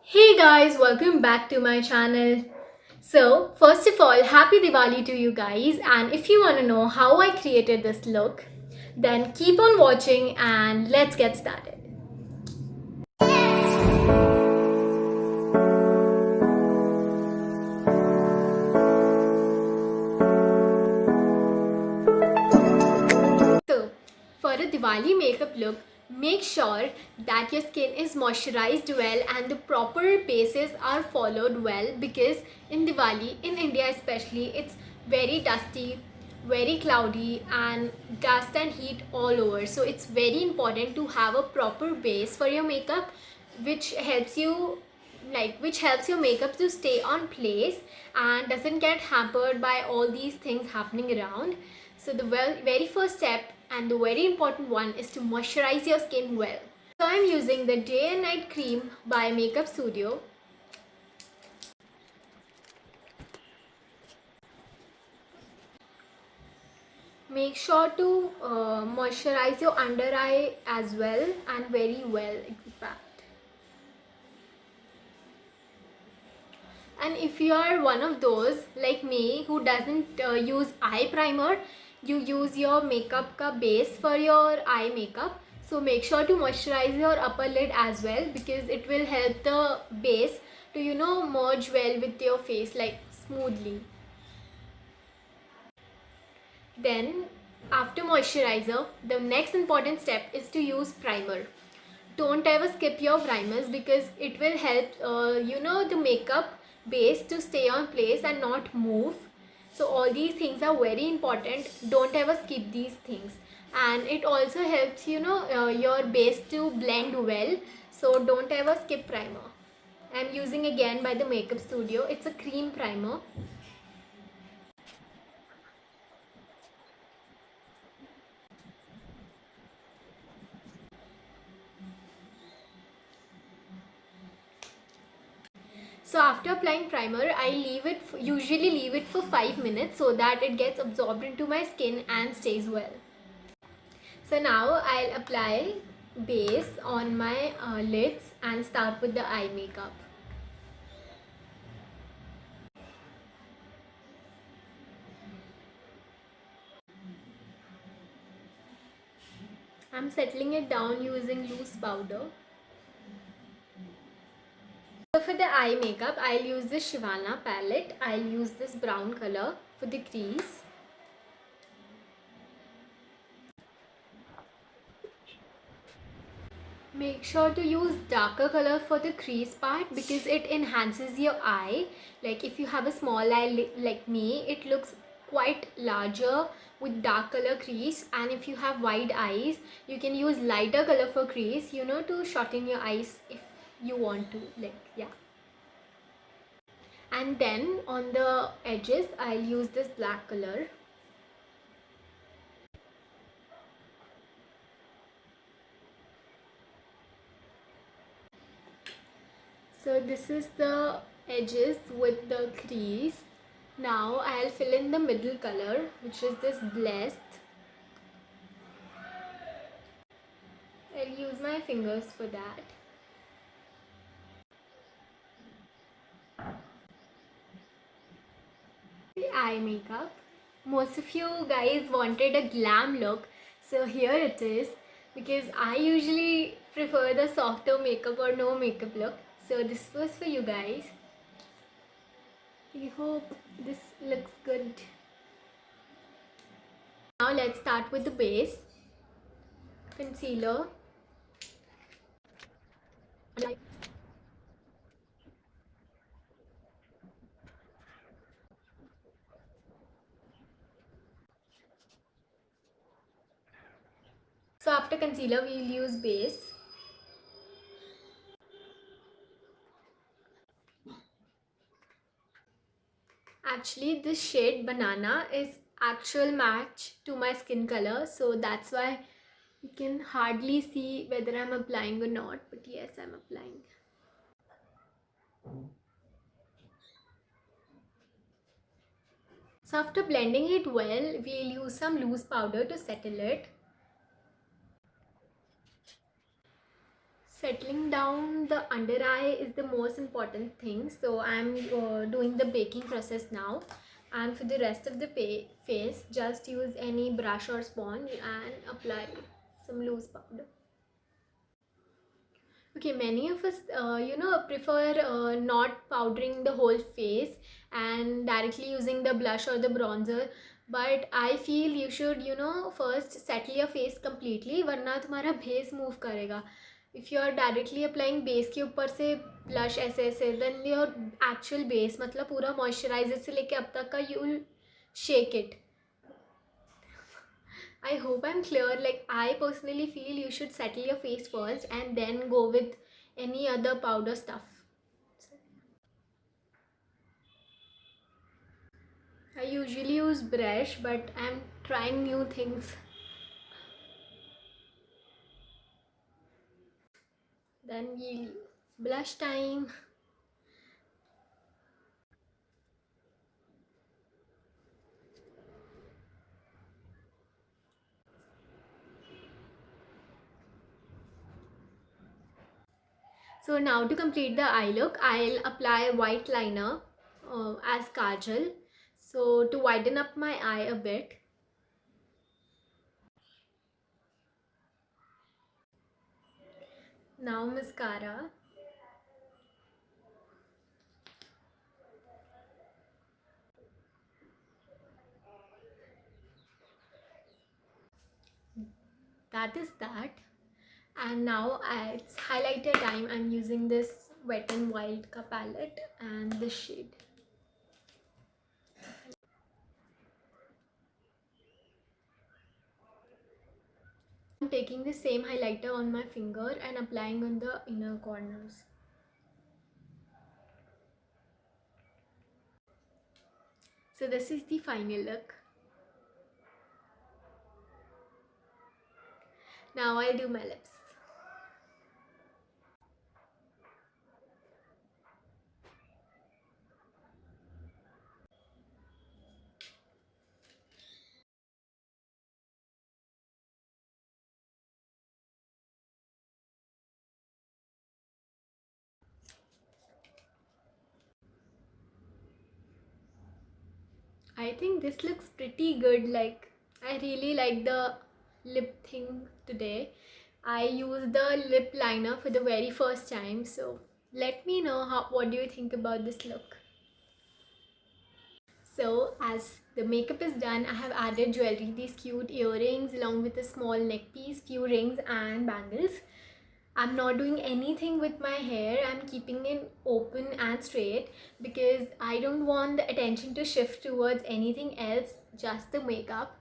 Hey guys, welcome back to my channel. So, first of all, happy Diwali to you guys. And if you want to know how I created this look, then keep on watching and let's get started. So, for a Diwali makeup look, make sure that your skin is moisturized well and the proper bases are followed well because in Diwali, in India especially, it's very dusty, very cloudy, and dust and heat all over. So, it's very important to have a proper base for your makeup which helps you which helps your makeup to stay on place and doesn't get hampered by all these things happening around. So the very first step and the very important one is to moisturize your skin well. So I'm using the day and night cream by Makeup Studio. Make sure to moisturize your under eye as well and very well, in fact. And if you are one of those like me who doesn't use eye primer, you use your makeup ka base for your eye makeup. So make sure to moisturize your upper lid as well because it will help the base to merge well with your face like smoothly. Then after moisturizer, the next important step is to use primer. Don't ever skip your primers because it will help the makeup base to stay on place and not move. So all these things are very important. Don't ever skip these things, and it also helps your base to blend well. So don't ever skip primer. I'm using again by the Makeup Studio. It's a cream primer. So after applying primer, I usually leave it for 5 minutes so that it gets absorbed into my skin and stays well. So now I'll apply base on my lids and start with the eye makeup. I'm settling it down using loose powder. So for the eye makeup, I'll use this Shivana palette. I'll use this brown color for the crease. Make sure to use darker color for the crease part because it enhances your eye. Like if you have a small eye like me, it looks quite larger with dark color crease, and if you have wide eyes, you can use lighter color for crease, to shorten your eyes if you want to, yeah. And then on the edges, I'll use this black color. So this is the edges with the crease. Now I'll fill in the middle color, which is this Blessed. I'll use my fingers for that. The eye makeup. Most of you guys wanted a glam look, so here it is, because I usually prefer the softer makeup or no makeup look. So this was for you guys. I hope this looks good. Now let's start with the base. Concealer. So after concealer, we'll use base. Actually, this shade Banana is actual match to my skin color, so that's why you can hardly see whether I'm applying or not, but yes, I'm applying. So after blending it well, we'll use some loose powder to settle it. Settling down the under eye is the most important thing. So I'm doing the baking process now, and for the rest of the face, just use any brush or sponge and apply some loose powder. Okay, many of us, prefer not powdering the whole face and directly using the blush or the bronzer. But I feel you should, first settle your face completely, वरना तुम्हारा base move करेगा. If you are directly applying base के ऊपर से blush ऐसे ऐसे, then your actual base मतलब पूरा moisturizer से लेके अब तक का you will shake it. I hope I'm clear. Like, I personally feel you should settle your face first and then go with any other powder stuff. I usually use brush, but I'm trying new things. Then we'll blush time. So now to complete the eye look, I'll apply white liner as kajal. So to widen up my eye a bit. Now mascara. That is that. And now it's highlighter time. I'm using this Wet n Wild ka palette and this shade. I'm taking the same highlighter on my finger and applying on the inner corners. So this is the final look. Now I'll do my lips. I think this looks pretty good. Like, I really like the lip thing today. I used the lip liner for the very first time, so let me know what do you think about this look. So as the makeup is done, I have added jewelry, these cute earrings along with a small neck piece, few rings and bangles. I'm not doing anything with my hair. I'm keeping it open and straight because I don't want the attention to shift towards anything else, just the makeup.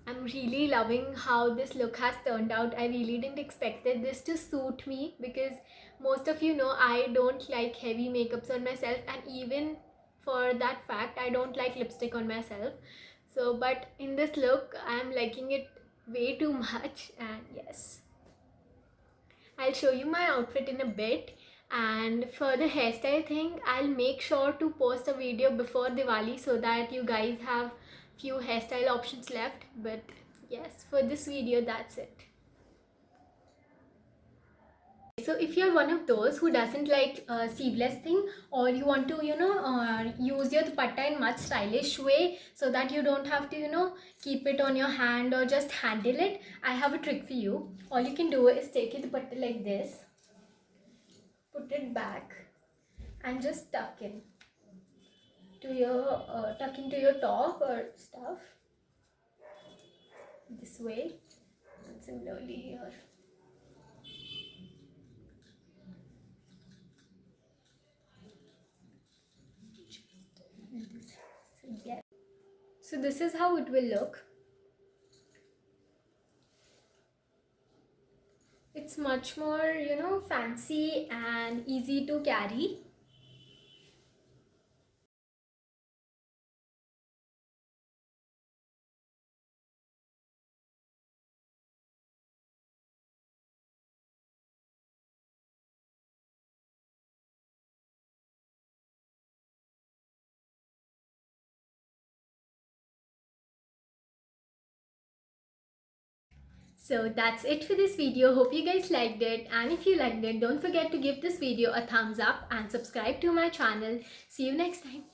I'm really loving how this look has turned out. I really didn't expect this to suit me because most of you know I don't like heavy makeups on myself, and even for that fact I don't like lipstick on myself. So but in this look I'm liking it way too much, and yes, I'll show you my outfit in a bit. And for the hairstyle thing, I'll make sure to post a video before Diwali so that you guys have few hairstyle options left. But yes, for this video, that's it. So if you're one of those who doesn't like sleeveless thing, or you want to use your dupatta in much stylish way so that you don't have to keep it on your hand or just handle it, I have a trick for you. All you can do is take your dupatta like this, put it back and just tuck in to your tuck into your top or stuff this way, and similarly here. So yeah, so this is how it will look. It's much more fancy and easy to carry. So that's it for this video. Hope you guys liked it, and if you liked it, don't forget to give this video a thumbs up and subscribe to my channel. See you next time.